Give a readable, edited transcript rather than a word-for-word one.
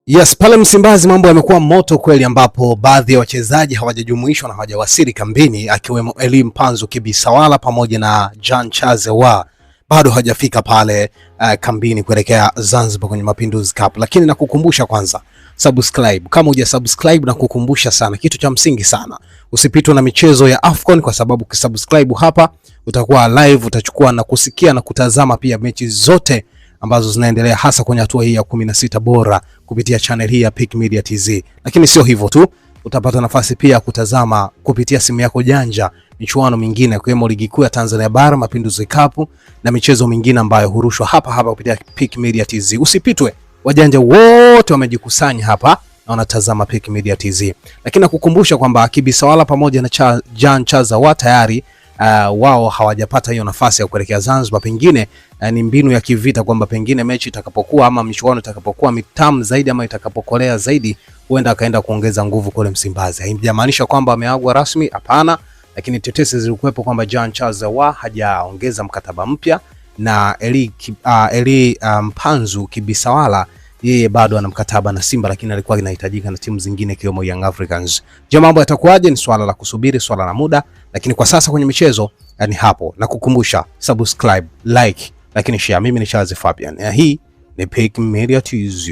Yes, pale Msimbazi mambo yamekuwa moto kweli, ambapo baadhi ya wachezaji hawajajumuishwa na hawajawasili kambini, akiwemo Elie Mpanzu Kibisawala pamoja na Jean Charles Ahoua bado hajafika pale kambini kuelekea Zanzibar kwenye Mapinduzi Cup. Lakini nakukumbusha kwanza, subscribe kama hujasubscribe, na kukumbusha sana kitu cha msingi sana, usipitwe na michezo ya AFCON, kwa sababu ukisubscribe hapa utakuwa live, utachukua na kusikia na kutazama pia mechi zote ambazo zinaendelea hasa kwenye hatua hii ya 16 bora kupitia channel hii ya Pick Media TZ. Lakini sio hivyo tu, utapata nafasi pia kutazama kupitia simu yako janja michuano mingine kama ligi kuu ya Tanzania Bara, Mapinduzi Cup na michezo mingine ambayo hurushwa hapa kupitia Pick Media TZ. Usipitwe, wajanja wote wamejikusanya hapa na wanatazama Pick Media TZ. Lakini nakukumbusha kwamba Kibisawala pamoja na Jean Charles Ahoua tayari wao hawajapata hiyo nafasi ya kuelekea Zanzibar. Pengine ni mbinu ya kivita kwamba pengine mechi itakapokuwa ama michuano itakapokuwa mitamu zaidi ama itakapokolea zaidi, huenda akaenda kuongeza nguvu kule Msimbazi. Haijamaanisha kwamba ameagwa rasmi, hapana, lakini tetesi zilikuwepo kwamba Jean Charles Ahoua hajaongeza mkataba mpya na Elie Mpanzu Kibisawala yeye bado ana mkataba na Simba, lakini alikuwa inahitajika na timu zingine ikiwemo Young Africans. Je, mambo yatakuwaje? Ni swala la kusubiri, swala la muda, lakini kwa sasa kwenye michezo ni hapo. Na kukumbusha subscribe, like, lakini share. Mimi ni Charles Fabian. Hii ni Pick Media TZ.